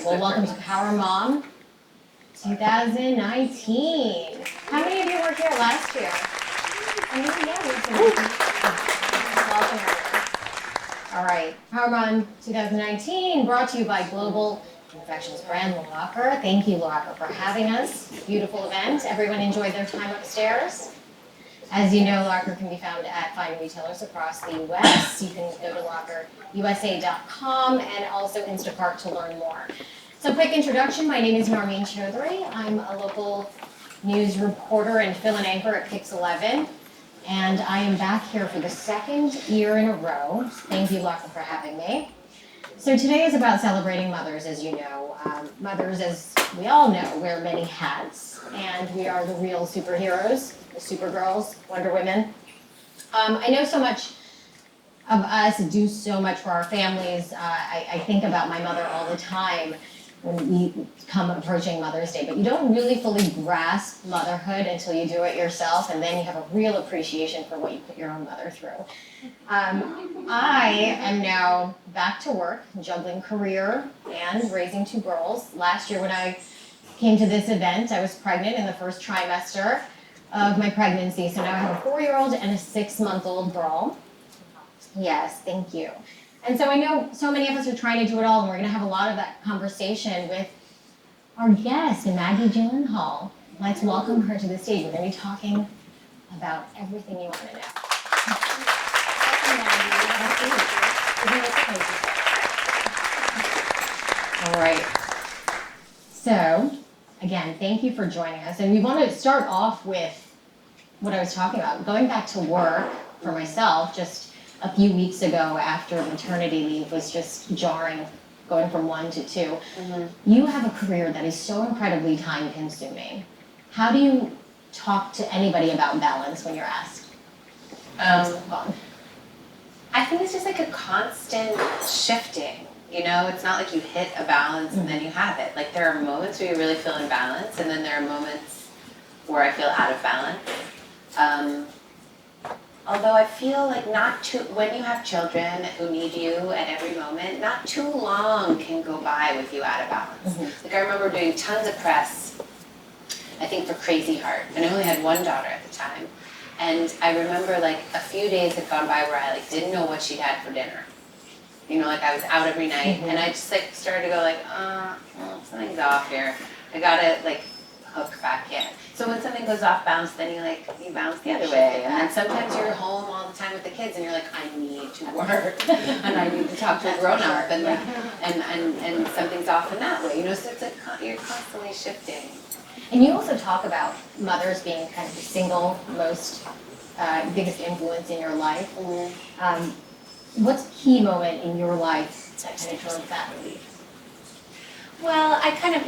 Well, welcome to PowerMom 2019. How many of you were here last year? Welcome, everyone. All right, PowerMom 2019 brought to you by global confections brand Loacker. Thank you, Loacker, for having us. Beautiful event. Everyone enjoyed their time upstairs. As you know, Loacker can be found at fine retailers across the U.S. You can go to lockerusa.com and also Instacart to learn more. So quick introduction, my name is Narmeen Chaudhary. I'm a local news reporter and fill-in anchor at Pix 11. And I am back here for the second year in a row. Thank you, Loacker, for having me. So today is about celebrating mothers, as you know. Mothers, as we all know, wear many hats. And we are the real superheroes. The Supergirls, Wonder Women. I know so much of us do so much for our families. I think about my mother all the time when we come approaching Mother's Day, but you don't really fully grasp motherhood until you do it yourself, and then you have a real appreciation for what you put your own mother through. I am now back to work, juggling career and raising two girls. Last year when I came to this event, I was pregnant in the first trimester of my pregnancy. So now I have a 4-year-old and a 6-month-old girl. Yes, thank you. And so I know so many of us are trying to do it all, and we're going to have a lot of that conversation with our guest, Maggie Gyllenhaal. Let's welcome her to the stage. We're going to be talking about everything you want to know. Welcome, Maggie. All right. So, again, thank you for joining us. And we want to start off with what I was talking about. Going back to work for myself just a few weeks ago after maternity leave was just jarring, going from 1 to 2. Mm-hmm. You have a career that is so incredibly time consuming. How do you talk to anybody about balance when you're asked? I think it's just like a constant shifting. You know, it's not like you hit a balance and then you have it. Like there are moments where you really feel in balance, and then there are moments where I feel out of balance. Although I feel like when you have children who need you at every moment, not too long can go by with you out of balance. Mm-hmm. Like I remember doing tons of press, I think for Crazy Heart, and I only had one daughter at the time. And I remember like a few days had gone by where I like didn't know what she'd had for dinner. You know, like I was out every night, mm-hmm. and I just like started to go like, something's off here. I gotta like hook back in. So when something goes off balance, then you bounce the other way. And then sometimes you're home all the time with the kids, and you're like, I need to work, and I need to talk to a grown up, and like, and something's off in that way. You know, so it's like you're constantly shifting. And you also talk about mothers being kind of the single most biggest influence in your life. Mm-hmm. What's a key moment in your life that kind of drove that belief? Well, I kind of,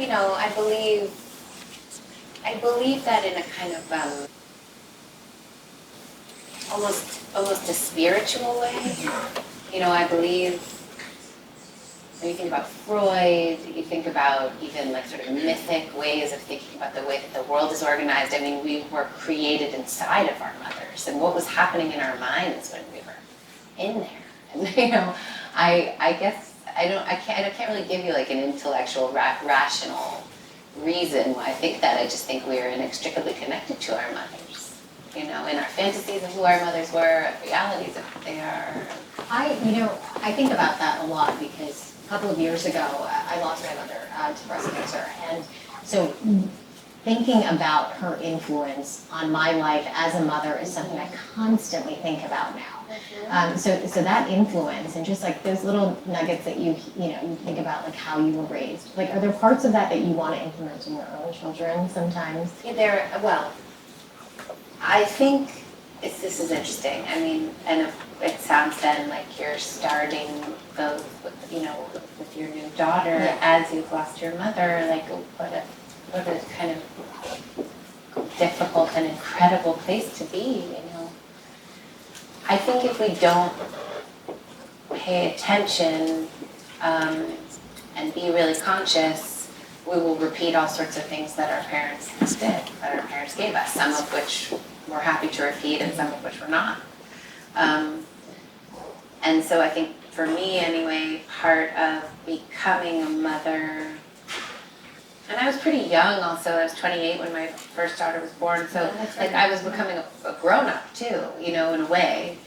I believe that in a kind of almost a spiritual way. You know, I believe when you think about Freud, you think about even like sort of mythic ways of thinking about the way that the world is organized. I mean, we were created inside of our mothers, and what was happening in our minds when we were in there. And I guess I can't really give you like an intellectual rational reason why I think that. I just think we're inextricably connected to our mothers. You know, in our fantasies of who our mothers were, realities of who they are. I think about that a lot because a couple of years ago I lost my mother to breast cancer, and so thinking about her influence on my life as a mother is something I constantly think about now. So that influence and just like those little nuggets that you think about like how you were raised. Like, are there parts of that that you want to implement in your own children sometimes? Yeah, I think this is interesting. I mean, and it sounds then like you're starting both with your new daughter as you've lost your mother. Like, what a kind of difficult and incredible place to be, I think if we don't pay attention and be really conscious, we will repeat all sorts of things that our parents did, that our parents gave us, some of which we're happy to repeat and some of which we're not. And so I think for me anyway, part of becoming a mother And I was pretty young also. I was 28 when my first daughter was born. So like I was becoming a grown-up too, you know, in a way.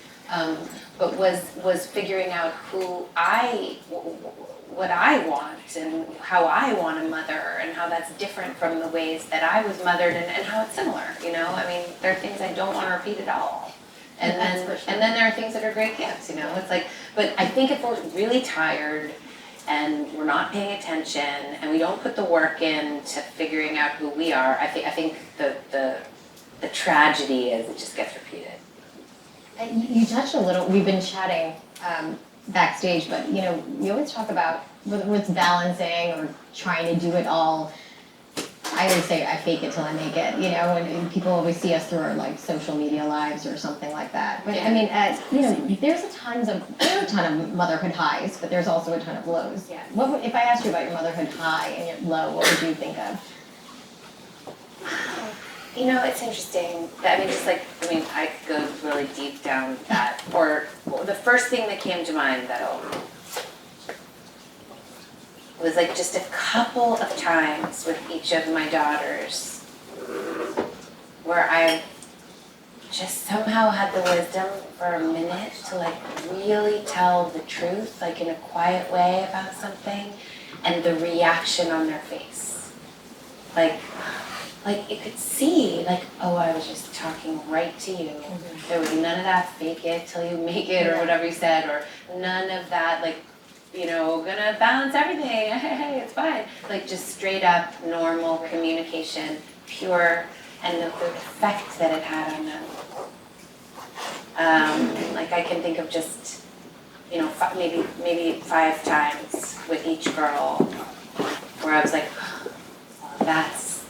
But was figuring out what I want and how I want to mother and how that's different from the ways that I was mothered and how it's similar, you know? I mean, there are things I don't want to repeat at all. And then there are things that are great gifts, you know? It's like, but I think if we're really tired and we're not paying attention and we don't put the work in to figuring out who we are, I think the tragedy is it just gets repeated. You touched a little, we've been chatting backstage, but you know, we always talk about whether it's balancing or trying to do it all. I always say I fake it till I make it, you know, and people always see us through our like social media lives or something like that. But I mean, you know, there are a ton of motherhood highs, but there's also a ton of lows. Yeah. If I asked you about your motherhood high and your low, what would you think of? You know, it's interesting. I mean, I could go really deep down that. Or the first thing that came to mind, though, was like just a couple of times with each of my daughters where I just somehow had the wisdom for a minute to like really tell the truth, like in a quiet way about something, and the reaction on their face. Like you could see, like, oh, I was just talking right to you. Mm-hmm. There was none of that fake it till you make it or whatever you said, or none of that, like, you know, gonna balance everything, hey, it's fine. Like just straight up normal communication, pure, and the effect that it had on them. Like I can think of just, you know, maybe 5 times with each girl where I was like, that's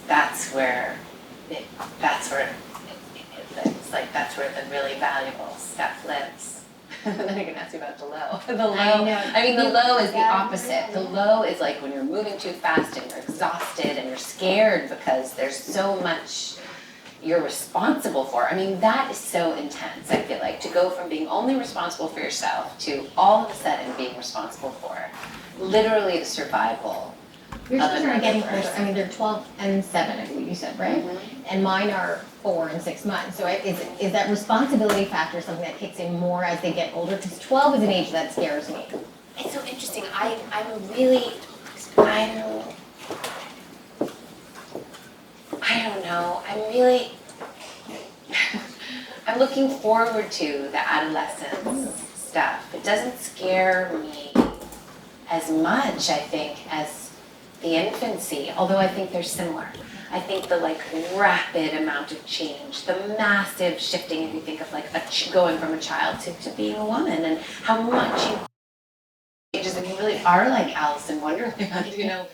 where the really valuable stuff lives. Then I can ask you about the low. The low. I mean, the low is the opposite. The low is like when you're moving too fast and you're exhausted and you're scared because there's so much you're responsible for. I mean, that is so intense, I feel like, to go from being only responsible for yourself to all of a sudden being responsible for literally the survival. Your children are getting older. I mean, they're 12 and 7, I believe you said, right? Mm-hmm. And mine are 4 and 6 months. So is that responsibility factor something that kicks in more as they get older? Because 12 is an age that scares me. It's so interesting. I don't know. I'm looking forward to the adolescence stuff. It doesn't scare me as much, I think, as the infancy, although I think they're similar. I think the like rapid amount of change, the massive shifting, if you think of like going from a child to being a woman, and how much you changes, and you really are like Alice in Wonderland, you know.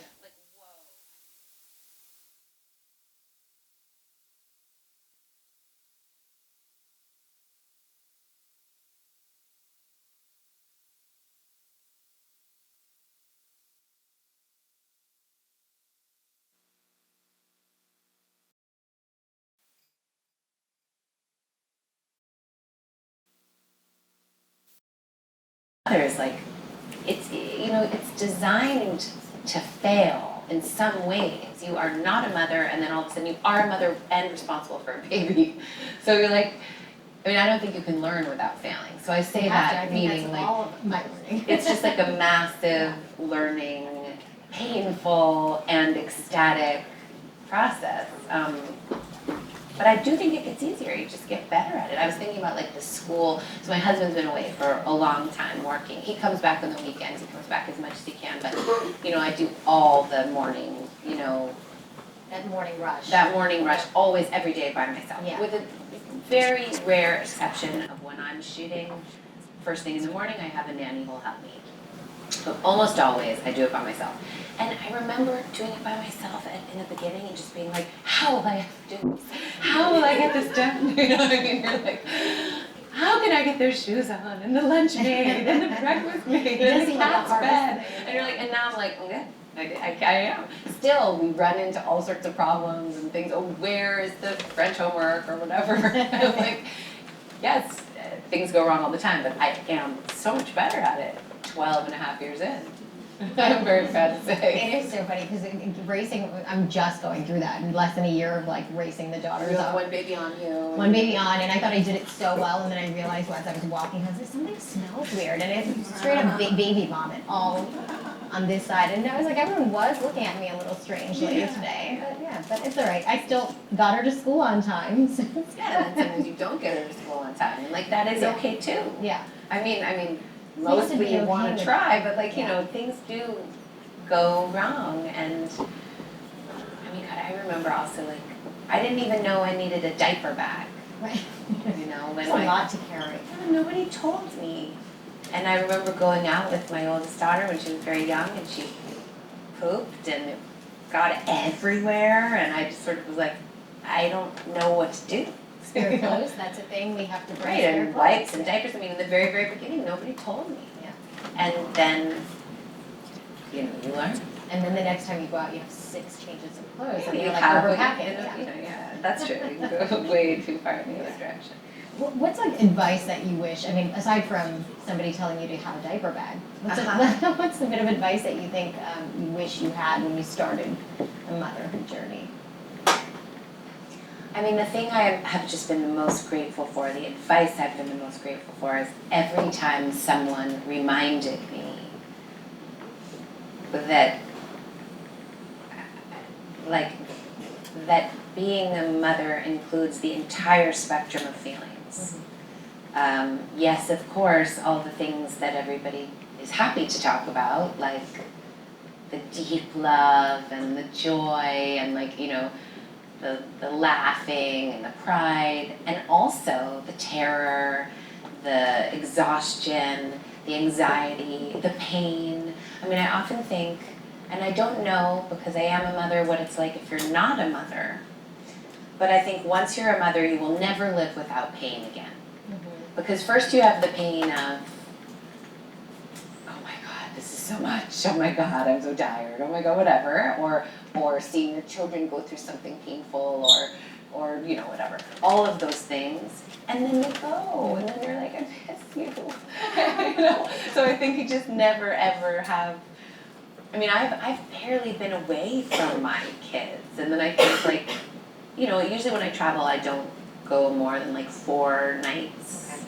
Others, like it's, you know, it's designed to fail in some ways. You are not a mother, and then all of a sudden you are a mother and responsible for a baby. So you're like, I mean, I don't think you can learn without failing. So I say that meaning like all of my learning. It's just like a massive learning, painful and ecstatic process. But I do think it gets easier. You just get better at it. I was thinking about like the school. So my husband's been away for a long time working. He comes back on the weekends. He comes back as much as he can. But, you know, I do all the morning, you know. That morning rush. That morning rush, always, every day by myself. Yeah. With a very rare exception of when I'm shooting. First thing in the morning, I have a nanny who'll help me. But almost always, I do it by myself. And I remember doing it by myself in the beginning and just being like, how will I have to do this? How will I get this done? You know what I mean? You're like, how can I get their shoes on and the lunch made and the breakfast made and the cat's fed? And you're like, and now I'm like, okay, I am. Still, we run into all sorts of problems and things. Oh, where is the French homework or whatever? I'm like, yes, things go wrong all the time, but I am so much better at it 12 and a half years in. I'm very proud to say. It is so funny because racing, I'm just going through that in less than a year of like racing the daughters You have up. one baby on you. One baby on, and I thought I did it so well, and then I realized as I was walking, I was like, something smells weird, and it's straight up baby vomit all on this side, and I was like, everyone was looking at me a little strangely today, but it's all right. I still got her to school on time. So Yeah, and sometimes you don't get her to school on time, and like that is okay too. Yeah. I mean, to mostly be you okay want with to try, but like, you yeah. know, things do go wrong. And I mean, God, I remember also like, I didn't even know I needed a diaper bag, Right. you know, when It's a lot to carry. nobody told me. And I remember going out with my oldest daughter when she was very young, and she pooped and it got everywhere, and I just sort of was like, I don't know what to do. Spare clothes, that's a thing, we have to bring Right, spare and clothes. wipes and diapers. I mean, in the very, very beginning, nobody told me. Yeah. And then, you know, you learn. And then the next time you go out, you have 6 changes of clothes, and You you're like have overpacking. you know, yeah, that's true. You can go way too far in the other direction. What's like advice that you wish, I mean, aside from somebody telling you to have a diaper bag, what's the bit of advice that you think you wish you had when you started the motherhood journey? I mean, the thing I have just been the most grateful for, the advice I've been the most grateful for, is every time someone reminded me that, like, that being a mother includes the entire spectrum of feelings. Yes, of course, all the things that everybody is happy to talk about, like the deep love and the joy and, like, you know, the laughing and the pride, and also the terror, the exhaustion, the anxiety, the pain. I mean, I often think, and I don't know because I am a mother what it's like if you're not a mother, but I think once you're a mother, you will never live without pain again. Because first you have the pain of, oh my God, this is so much, oh my God, I'm so tired, oh my God, whatever, or seeing your children go through something painful, or you know, whatever, all of those things, and then they go, and then you're like, I miss you, you know, so I think you just never ever have, I mean, I've barely been away from my kids, and then I think, like, you know, usually when I travel, I don't go more than like 4 nights. Okay.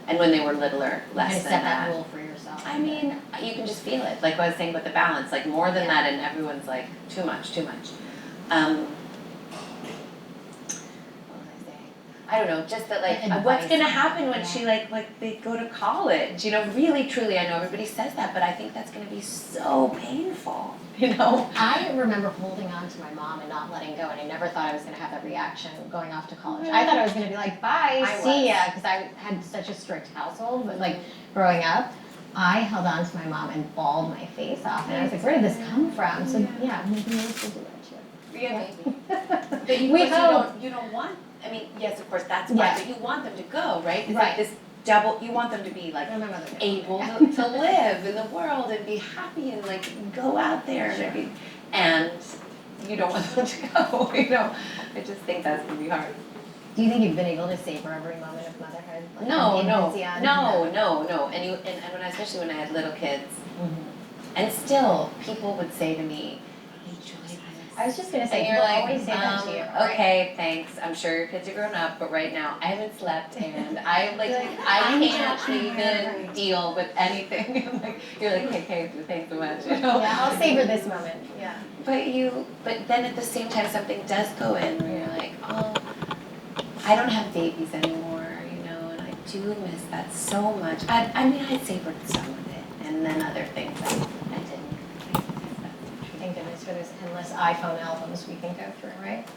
And when they were littler, less than set that. That rule for yourself. I mean, you can just feel it. Like I was saying about the balance, like more than that, and everyone's like, too much, too much. What was I saying? I don't know, just that, like, what's gonna happen when she like they go to college? You know, really, truly, I know everybody says that, but I think that's gonna be so painful. You know? I remember holding on to my mom and not letting go, and I never thought I was going to have that reaction going off to college. I thought I was going to be like, bye, see ya, because I had such a strict household, but like growing up, I held on to my mom and bawled my face off, and I was like, where did this come from? So yeah, maybe we should do that too. Yeah, maybe. But you don't want, I mean, yes, of course, that's fine, but you want them to go, right? It's like this double, you want them to be like able to live in the world and be happy and like go out there and you don't want them to go, you know. I just think that's gonna be hard. Do you think you've been able to savor every moment of motherhood? Like No. And when especially when I had little kids, and still people would say to me, I was just going to say, you're like, always say that to you. Right? Okay, thanks. I'm sure your kids are grown up, but right now I haven't slept and I can't even deal with anything. Like, you're like, okay, thanks so much. You know? Yeah, I'll savor this moment. Yeah. But then at the same time, something does go in where you're like, oh, I don't have babies anymore, you know, and I do miss that so much. I mean, I savored some of it, and then other things I didn't. Thank goodness for those endless iPhone albums we can go through, right?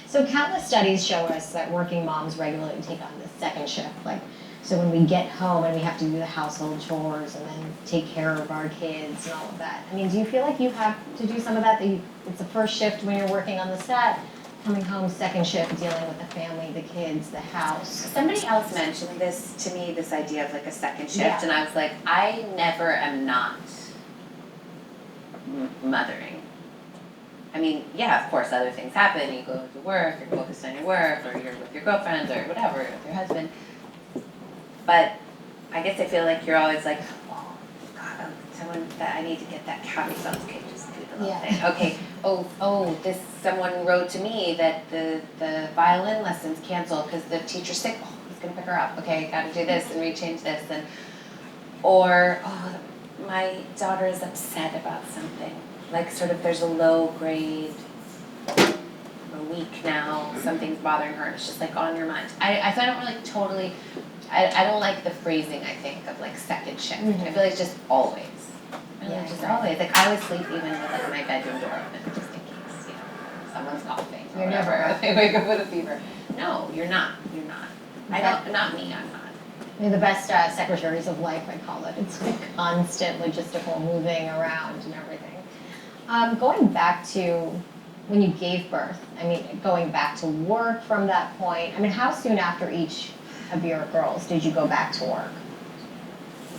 So countless studies show us that working moms regularly take on the second shift. Like, so when we get home and we have to do the household chores and then take care of our kids and all of that. I mean, do you feel like you have to do some of that? It's the first shift when you're working on the set, coming home, second shift, dealing with the family, the kids, the house. Somebody else mentioned this to me, this idea of like a second shift, and I was like, I never am not mothering. I mean, yeah, of course, other things happen. You go to work, you're focused on your work, or you're with your girlfriends, or whatever, with your husband. But I guess I feel like you're always like, oh, God, someone that I need to get that cat results. Okay, just do the little Yeah. thing. Okay. This someone wrote to me that the violin lessons canceled because the teacher's sick. Oh, he's gonna pick her up. Okay, got to do this and rechange this or my daughter is upset about something. Like sort of there's a low grade. A week now, something's bothering her, and it's just like on your mind. I don't really totally. I don't like the phrasing. I think of like second shift. I feel like it's just always. Always. Like I would sleep even with like my bedroom door open, just in case someone's coughing or whatever. They wake up with a fever. No, you're not. You're not. I don't. Not me. I'm not. They're the best secretaries of life, I call it. It's like constant logistical moving around and everything. Going back to when you gave birth, I mean, going back to work from that point, I mean, how soon after each of your girls did you go back to work?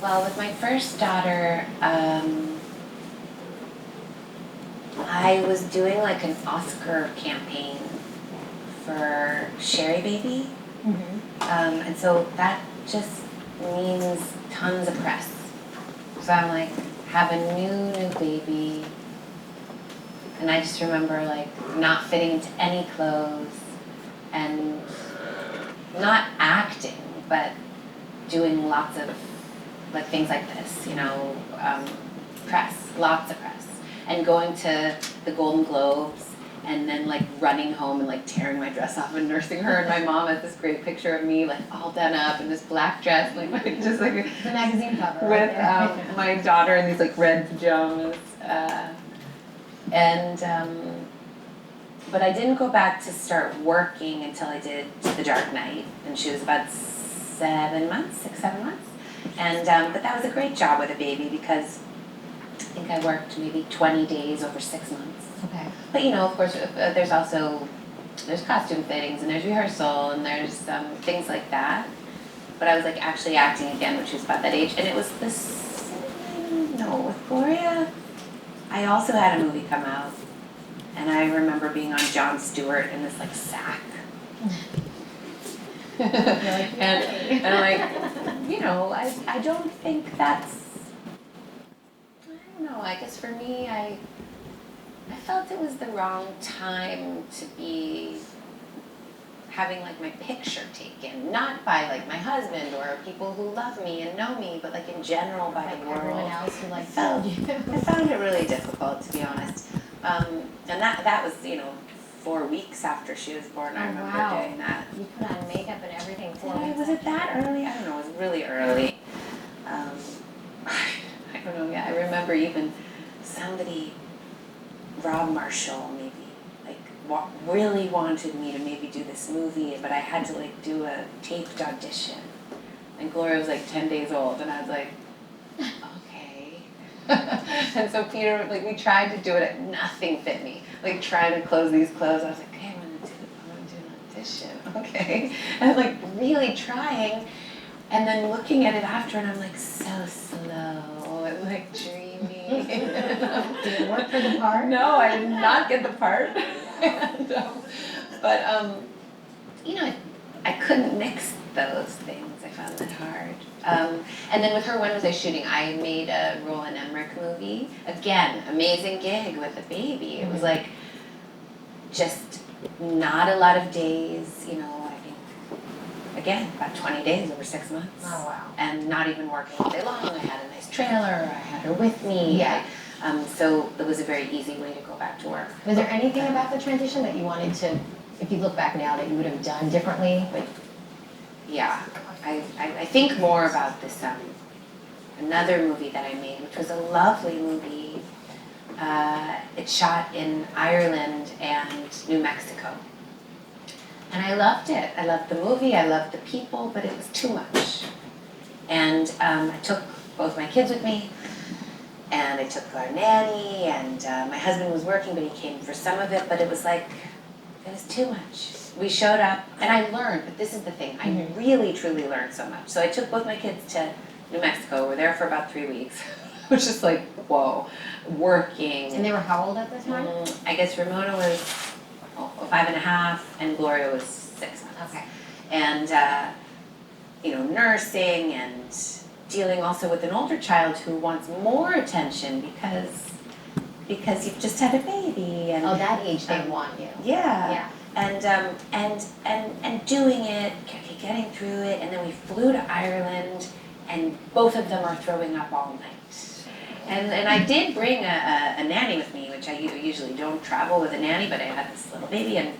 Well, with my first daughter, I was doing like an Oscar campaign for Sherry Baby. And so that just means tons of press. So I'm like, have a new baby. And I just remember like not fitting into any clothes and not acting, but doing lots of like things like this, press, lots of press. And going to the Golden Globes and then like running home and like tearing my dress off and nursing her. And my mom has this great picture of me like all done up in this black dress, like just like the magazine cover with my daughter in these like red pajamas. But I didn't go back to start working until I did The Dark Knight, and she was about 7 months, 6-7 months. And but that was a great job with a baby because I think I worked maybe 20 days over 6 months. Okay. But of course, there's costume fittings and there's rehearsal and there's things like that. But I was like actually acting again when she was about that age, and it was with Gloria. I also had a movie come out, and I remember being on Jon Stewart in this like sack. and like, I don't think that's, I don't know, I guess for me, I felt it was the wrong time to be having like my picture taken, not by like my husband or people who love me and know me, but like in general by the world. Everyone else who like I found it really difficult, to be honest. And that was 4 weeks after she was born. I remember doing that. You put on makeup and everything for me. Was it that early? I don't know. It was really early. I don't know. Yeah, I remember even somebody, Rob Marshall, maybe really wanted me to maybe do this movie, but I had to like do a taped audition. And Gloria was like 10 days old, and I was like, okay. And so Peter, like, we tried to do it, and nothing fit me. Like trying to close these clothes, I was like, okay, I'm gonna do an audition, okay. And like really trying, and then looking at it after, and I'm like so slow and like dreamy. Did it work for the part? No, I did not get the part. And, I couldn't mix those things. I found that hard. And then with her, when was I shooting? I made a Roland Emmerich movie. Again, amazing gig with a baby. It was like just not a lot of days, I think, again, about 20 days over 6 months. Oh, wow. And not even working all day long. I had a nice trailer. I had her with me. Yeah. So it was a very easy way to go back to work. Was there anything about the transition that you wanted to, if you look back now, that you would have done differently? Yeah, I think more about this another movie that I made, which was a lovely movie. It shot in Ireland and New Mexico. And I loved it. I loved the movie, I loved the people, but it was too much. And I took both my kids with me, and I took our nanny, and my husband was working, but he came for some of it, but it was like, it was too much. We showed up, and I learned, but this is the thing, I really, truly learned so much. So I took both my kids to New Mexico. We're there for about 3 weeks, which is like, whoa, working. And they were how old at this time? I guess Ramona was 5.5, and Gloria was 6 months. Okay. And, nursing and dealing also with an older child who wants more attention because you've just had a baby and that age they want you. yeah. And doing it, getting through it, and then we flew to Ireland, and both of them are throwing up all night. And I did bring a nanny with me, which I usually don't travel with a nanny, but I had this little baby, and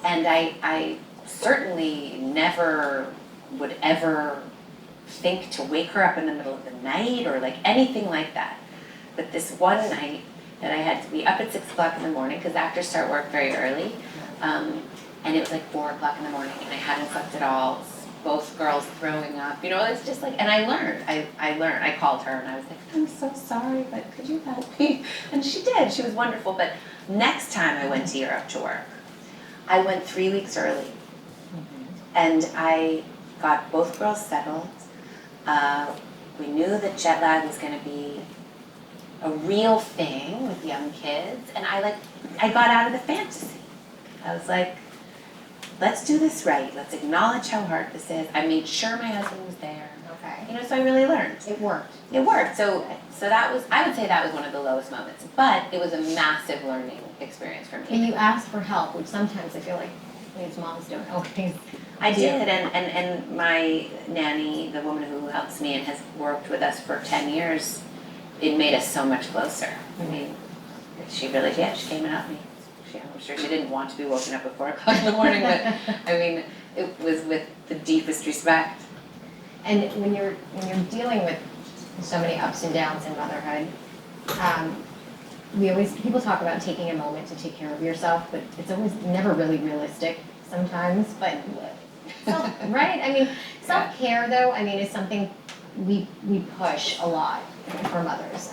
I certainly never would ever think to wake her up in the middle of the night or like anything like that. But this one night that I had to be up at 6 o'clock in the morning, because actors start work very early, and it was like 4 o'clock in the morning, and I hadn't slept at all. Both girls throwing up, it's just like, and I learned. I called her and I was like, I'm so sorry, but could you help me? And she did. She was wonderful. But next time I went to Europe to work, I went 3 weeks early, and I got both girls settled. We knew that jet lag was going to be a real thing with young kids, and I got out of the fantasy. I was like, let's do this right. Let's acknowledge how hard this is. I made sure my husband was there. Okay. So I really learned. It worked. It worked. So that was, I would say that was one of the lowest moments, but it was a massive learning experience for me. And you asked for help, which sometimes I feel like these moms don't always. I did, and my nanny, the woman who helps me and has worked with us for 10 years, it made us so much closer. I mean, she really did. She came and helped me. I'm sure she didn't want to be woken up at 4 o'clock in the morning, but I mean, it was with the deepest respect. And when you're dealing with so many ups and downs in motherhood, people talk about taking a moment to take care of yourself, but it's always never really realistic sometimes. But right? I mean, self-care though, is something we push a lot for mothers.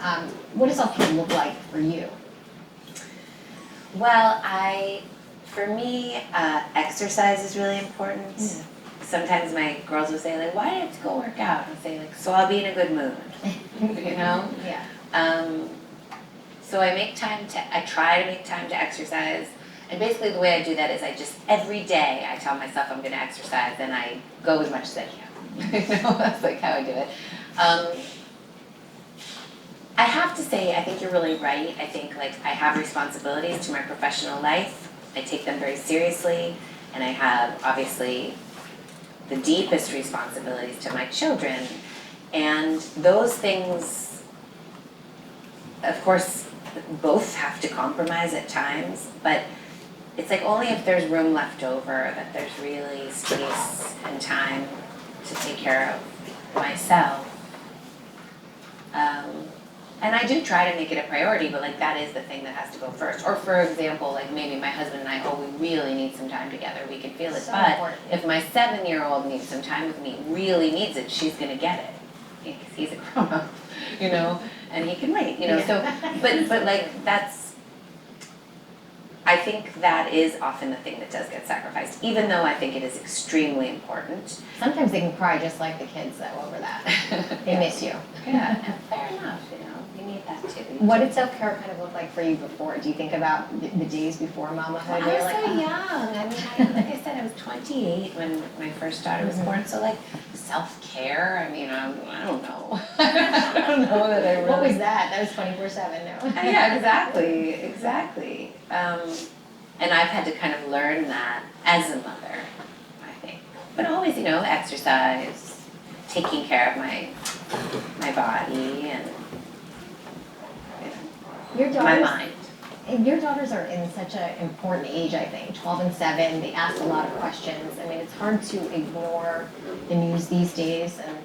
What does self-care look like for you? Well, for me, exercise is really important. Mm. Sometimes my girls will say, like, why did you go work out? I'll say, like, so I'll be in a good mood, Yeah. So I try to make time to exercise. And basically the way I do that is every day I tell myself I'm going to exercise, and I go as much as I can. That's like how I do it. I have to say, I think you're really right. I think I have responsibilities to my professional life. I take them very seriously, and I have obviously the deepest responsibilities to my children. And those things, of course, both have to compromise at times, but it's only if there's room left over that there's really space and time to take care of myself. And I do try to make it a priority, but that is the thing that has to go first. Or for example, maybe my husband and I, we really need some time together, we can feel it. So but important. If my 7-year-old needs some time with me, really needs it, she's gonna get it. Because he's a grown-up, and he can wait, Yeah. So, but that's, I think that is often the thing that does get sacrificed, even though I think it is extremely important. Sometimes they can cry just like the kids though over that. They miss you. Yeah, and fair enough, you need that too. What did self-care kind of look like for you before? Do you think about the days before mamahood? Well, I was You're so young. Like I said, I was 28 when my first daughter was born. So self-care, I don't know. I don't know that I really... What was that? That was 24/7, no? Yeah, exactly. And I've had to kind of learn that as a mother, I think. But always, exercise, taking care of my body and my mind. And your daughters are in such an important age, I think, 12 and 7. They ask a lot of questions. It's hard to ignore the news these days, and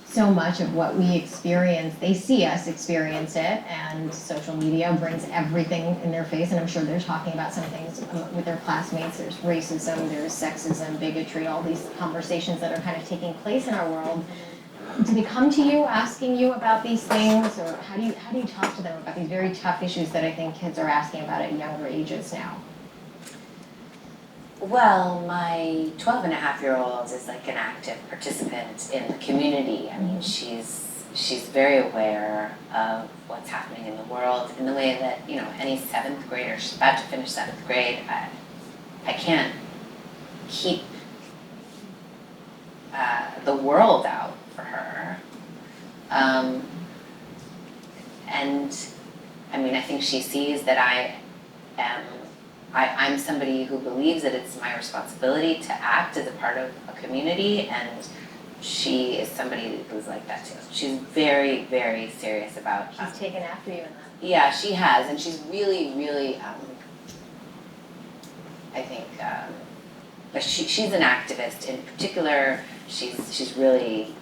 so much of what we experience, they see us experience it, and social media brings everything in their face, and I'm sure they're talking about some things with their classmates. There's racism, there's sexism, bigotry, all these conversations that are kind of taking place in our world. Do they come to you asking you about these things, or how do you talk to them about these very tough issues that I think kids are asking about at younger ages now? Well, my 12-and-a-half-year-old is an active participant in the community. She's very aware of what's happening in the world in the way that, any 7th grader, she's about to finish 7th grade, I can't keep the world out for her. And I mean, I think she sees that I'm somebody who believes that it's my responsibility to act as a part of a community, and she is somebody who's like that too. She's very, very serious about. She's taken after you in that. Yeah, she has, and she's really, really. I think but she's an activist. In particular, she's really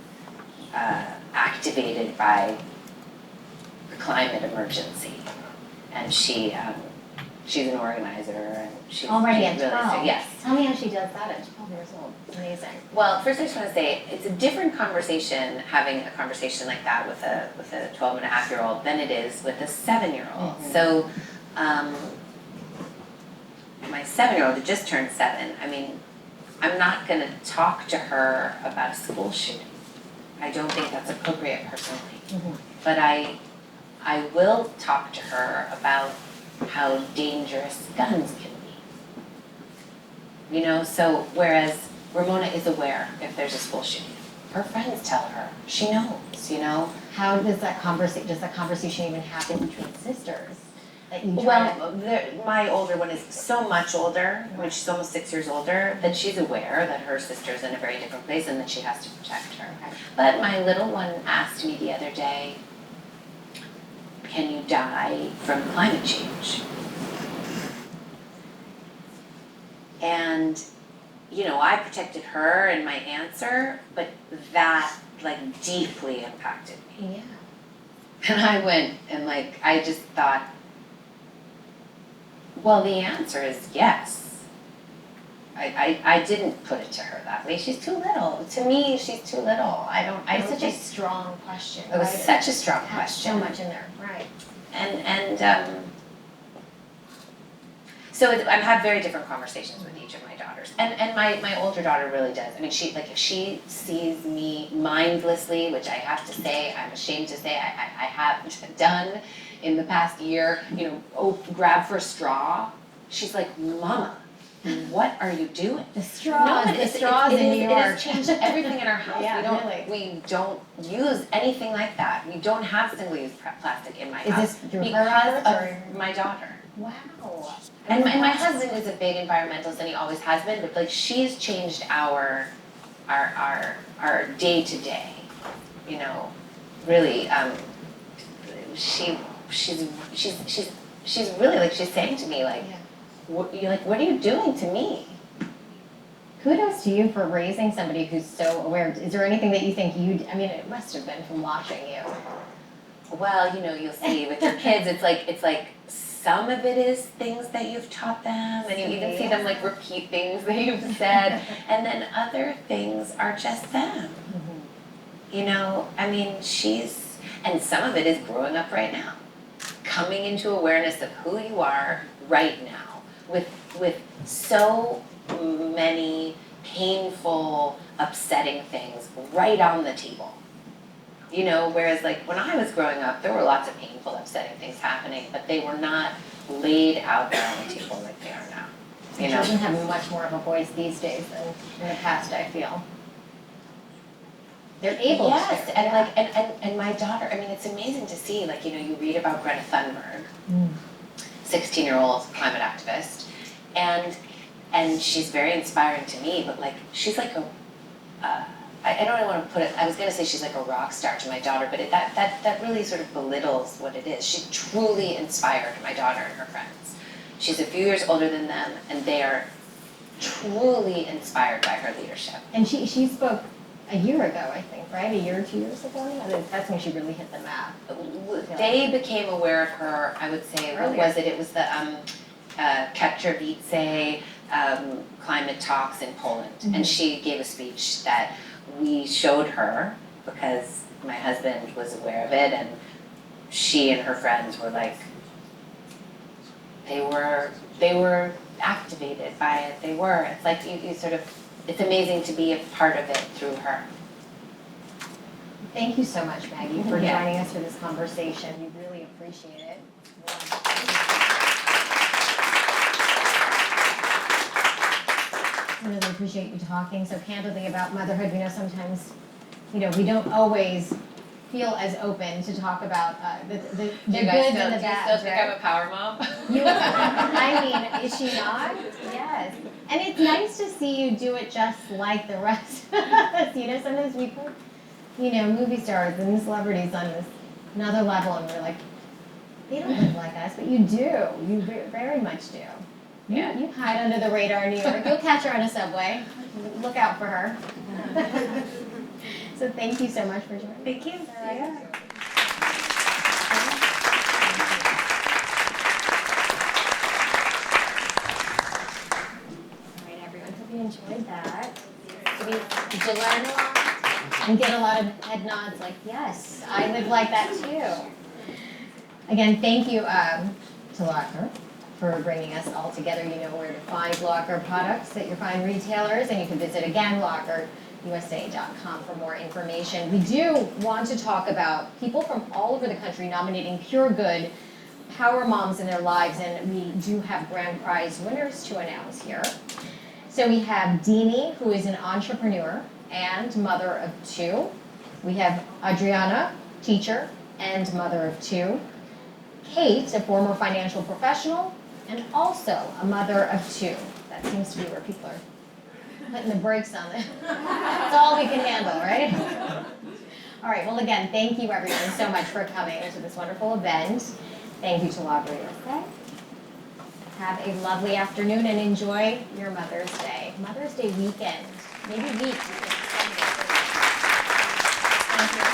activated by the climate emergency, and she's an organizer, and she's Already she's at 12. Yes. Tell me how she does that at 12 years old. It's amazing. Well, first I just want to say it's a different conversation having a conversation like that with a 12-and-a-half-year-old than it is with a 7-year-old. Mm-hmm. So my 7-year-old who just turned 7, I mean, I'm not going to talk to her about a school shooting. I don't think that's appropriate personally. Mm-hmm. But I will talk to her about how dangerous guns can be. You know, so whereas Ramona is aware if there's a school shooting, her friends tell her, she knows, you know. How does that conversation even happen between sisters? That you try Well, my older one is so much older, when she's almost 6 years older, that she's aware that her sister's in a very different place and that she has to protect her. Okay. But my little one asked me the other day, can you die from climate change? And, you know, I protected her in my answer, but that, like, deeply impacted me. Yeah. And I went and, like, I just thought, well, the answer is yes. I didn't put it to her that way. She's too little. To me, she's too little. It's such a strong question. It was right? such a strong Has question. so much in there, right? So I have very different conversations with each of my daughters. And my older daughter really does. I mean, if she sees me mindlessly, which I have to say, I'm ashamed to say I have done in the past year, you know, grab for a straw, she's like, Mama, what are you doing? The straws, No, but the straws in New It York. has changed everything in our house. Yeah, We don't use anything like that. We don't have single-use plastic in my Is house this your because her of my daughter. Wow. And my husband is a big environmentalist, and he always has been. But like, she's changed our day to day. You know, really. She's really, like, she's saying to me, like, Yeah. what are you doing to me? Kudos to you for raising somebody who's so aware. Is there anything that you think I mean, it must have been from watching you. Well, you know, you'll see with your kids, it's like some of it is things that you've taught them, and you even see them like repeat things that you've said, and then other things are just them. Mm-hmm. You know, I mean, and some of it is growing up right now, coming into awareness of who you are right now, with so many painful, upsetting things right on the table. You know, whereas like when I was growing up, there were lots of painful, upsetting things happening, but they were not laid out there on the table like they are now. You know? Children have much more of a voice these days than in the past, I feel. They're able yes, to. and Yeah. like and my daughter, I mean, it's amazing to see, like, you know, you read about Greta Thunberg, 16-year-old climate activist, and she's very inspiring to me, but like she's like I don't really want to put it, I was gonna say she's like a rock star to my daughter, but that really sort of belittles what it is. She truly inspired my daughter and her friends. She's a few years older than them, and they are truly inspired by her leadership. And she spoke a year ago, I think, right? A year or 2 years ago? That's when she really hit the map. They became aware of her, I would say, what was it? It was the Katowice climate talks in Poland. Mm-hmm. And she gave a speech that we showed her because my husband was aware of it, and she and her friends were like, they were activated by it. It's like you sort of, it's amazing to be a part of it through her. Thank you so much, Maggie, for joining us for this conversation. We really appreciate it. I really appreciate you talking so candidly about motherhood. We know sometimes we don't always feel as open to talk about the goods and the Do you still bads, think right? I'm a power mom? I mean, is she not? Yes. And it's nice to see you do it just like the rest of us. Sometimes we put, movie stars and celebrities on this another level, and we're like, they don't look like us, but you do. You very much do. Yeah. You hide under the radar in New York. You'll catch her on a subway. Look out for her. So thank you so much for joining. Thank you. Yeah. All right, everyone. Hope you enjoyed that. Did you learn a lot? And get a lot of head nods like, yes, I live like that too. Again, thank you to Loacker for bringing us all together. You know where to find Loacker products at your fine retailers, and you can visit again LoackerUSA.com for more information. We do want to talk about people from all over the country nominating pure good power moms in their lives, and we do have grand prize winners to announce here. So we have Deanie, who is an entrepreneur and mother of 2. We have Adriana, teacher and mother of 2. Kate, a former financial professional and also a mother of 2. That seems to be where people are putting the brakes on it. That's all we can handle, right? All right, well again, thank you everyone so much for coming to this wonderful event. Thank you to Loacker USA. Have a lovely afternoon and enjoy your Mother's Day. Mother's Day weekend, maybe week. Thank you.